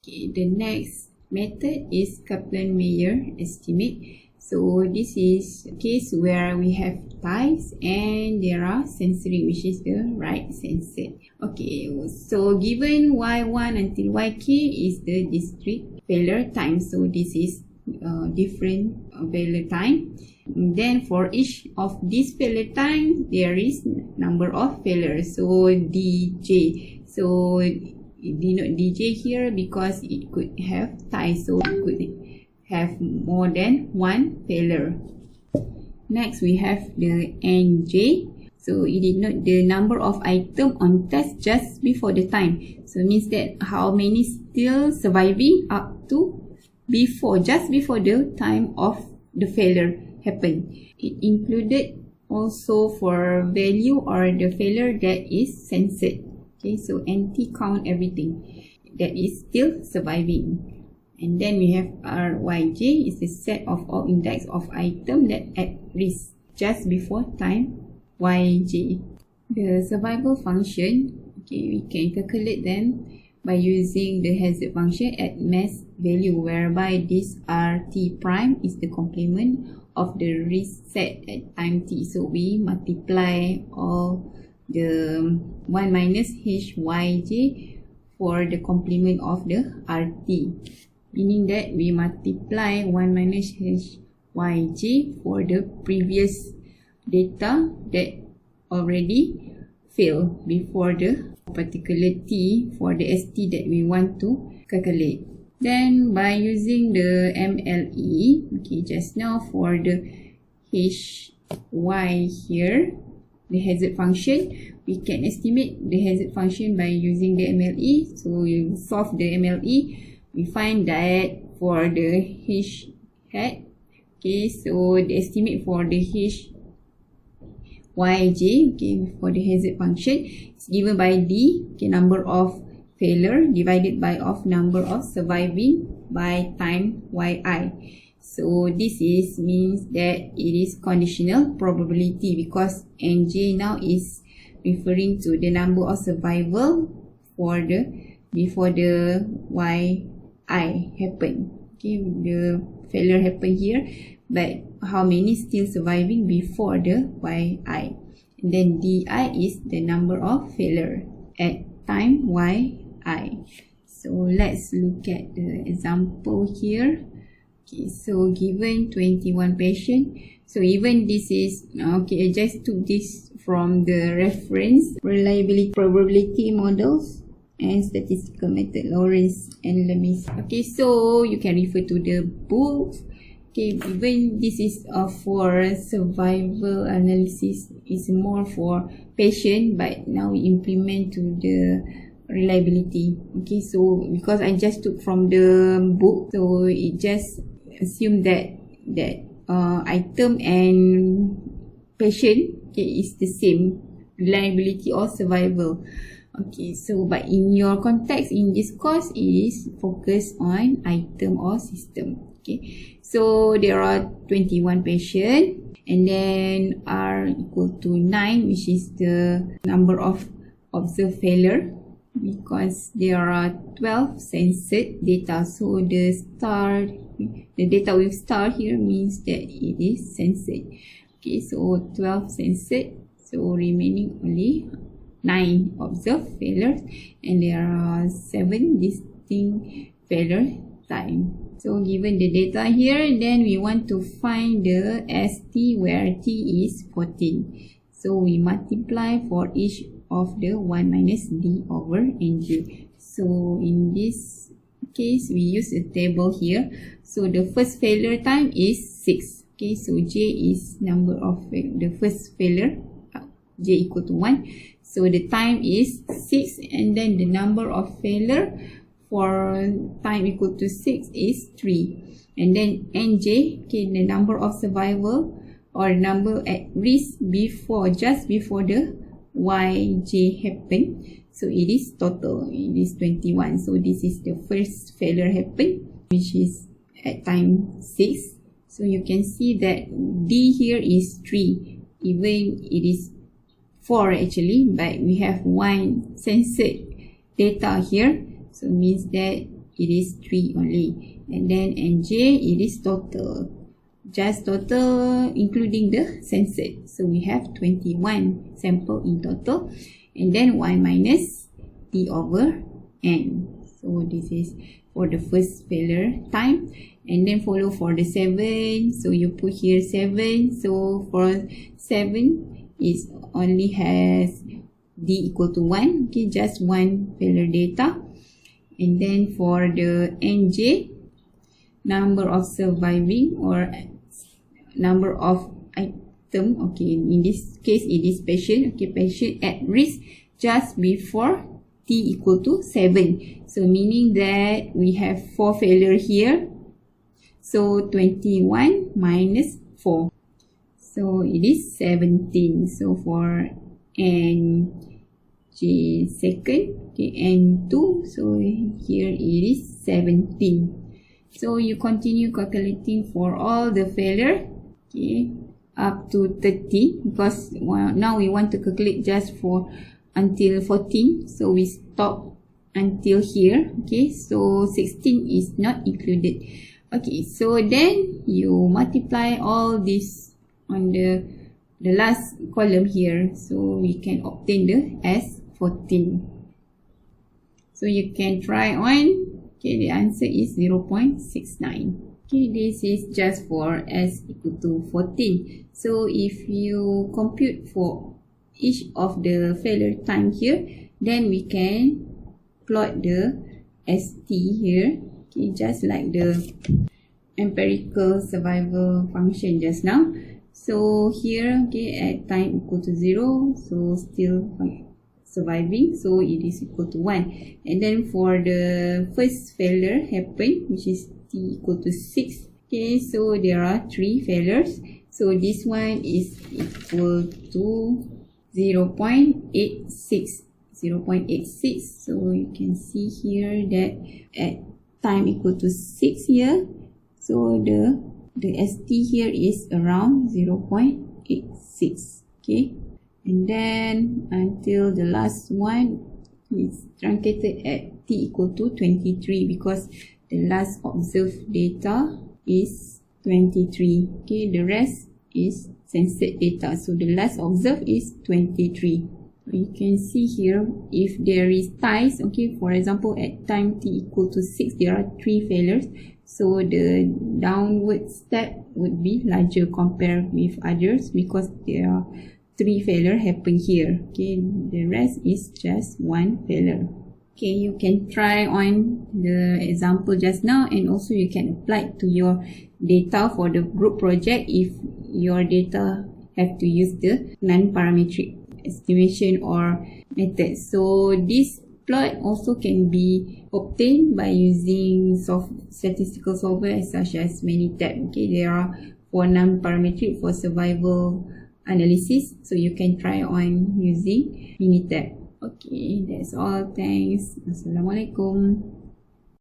Okay, the next method is Kaplan Meier estimate. So this is a case where we have ties and there are censoring, which is the right censored. Okay, so given y1 until yk is the discrete failure time. So this is different failure time. Then for each of these failure time, there is number of failures. So dj. So denote dj here because it could have ties, so it could have more than one failure. Next we have the nj. So it denote the number of items on test just before the time. So it means that how many still surviving up to just before the time of the failure happened. It included also for value or the failure that is censored. Okay, so NT count everything that is still surviving. And then we have RYJ is the set of all index of item that at risk just before time YJ. The survival function, okay, we can calculate them by using the hazard function at mass value, whereby this RT prime is the complement of the risk set at time t. So we multiply all the 1 minus HYJ for the complement of the RT, meaning that we multiply 1 minus HYJ for the previous data that already failed before the particular T for the ST that we want to calculate. Then by using the MLE, okay, just now for the HY here, the hazard function, we can estimate the hazard function by using the MLE. So you solve the MLE, we find that for the H hat, okay, so the estimate for the HYJ, okay, for the hazard function is given by D, okay, number of failure divided by of number of surviving by time yi. So this means that it is conditional probability because nj now is referring to the number of survival for the before the yi happen. Okay, the failure happen here, but how many still surviving before the yi? And then di is the number of failure at time yi. So let's look at the example here. Okay, so given 21 patients, so even this is, okay, I just took this from the reference reliability probability models and statistical method Lawrence and Lemis. Okay, so you can refer to the book. Okay, even this is for survival analysis, is more for patient, but now we implement to the reliability. Okay, so because I just took from the book, so it just assume that item and patient, okay, is the same reliability or survival. Okay, so but in your context in this course, it is focused on item or system. Okay, so there are 21 patients and then R equal to 9, which is the number of observed failure, because there are 12 censored data. So the data with star here means that it is censored. Okay, so 12 censored, so remaining only 9 observed failures, and there are 7 distinct failure time. So given the data here, then we want to find the ST where T is 14. So we multiply for each of the 1 minus D over NJ. So in this case, we use a table here. So the first failure time is 6. Okay, so J is number of the first failure, J equal to 1. So the time is 6, and then the number of failure for time equal to 6 is 3. And then NJ, okay, the number of survival or number at risk just before the YJ happen. So it is total, it is 21. So this is the first failure happen, which is at time 6. So you can see that D here is 3, even it is 4 actually, but we have 1 censored data here, so means that it is 3 only. And then NJ, it is total. Just total including the censored. So we have 21 sample in total. And then 1 minus T over N. So this is for the first failure time. And then follow for the 7. So you put here 7. So for 7, it only has D equal to 1. Okay, just one failure data. And then for the NJ, number of surviving or number of item. Okay, in this case it is patient. Okay, patient at risk just before T equal to 7. So meaning that we have 4 failure here. So 21 minus 4. So it is 17. So for NJ second, okay, N2. So here it is 17. So you continue calculating for all the failure, okay, up to 30, because now we want to calculate just for until 14. So we stop until here. Okay, so 16 is not included. Okay, so then you multiply all this on the last column here, so we can obtain the S14. So you can try on. Okay, the answer is 0.69. Okay, this is just for S equal to 14. So if you compute for each of the failure time here, then we can plot the ST here. Okay, just like the empirical survival function just now. So here, okay, at time equal to 0, so still surviving, so it is equal to 1. And then for the first failure happen, which is T equal to 6. Okay, so there are 3 failures. So this one is equal to 0.86. 0.86. So you can see here that at time equal to 6 here, so the ST here is around 0.86. Okay. And then until the last one is truncated at T equal to 23, because the last observed data is 23. Okay, the rest is censored data. So the last observed is 23. So you can see here if there is ties. Okay, for example, at time T equal to 6, there are 3 failures. So the downward step would be larger compared with others, because there are 3 failure happen here. Okay, the rest is just 1 failure. Okay, you can try on the example just now, and also you can apply it to your data for the group project if your data have to use the non-parametric estimation or method. So this plot also can be obtained by using statistical software such as Minitab. Okay, there are for non-parametric for survival analysis, so you can try on using Minitab. Okay, that's all. Thanks. Assalamualaikum.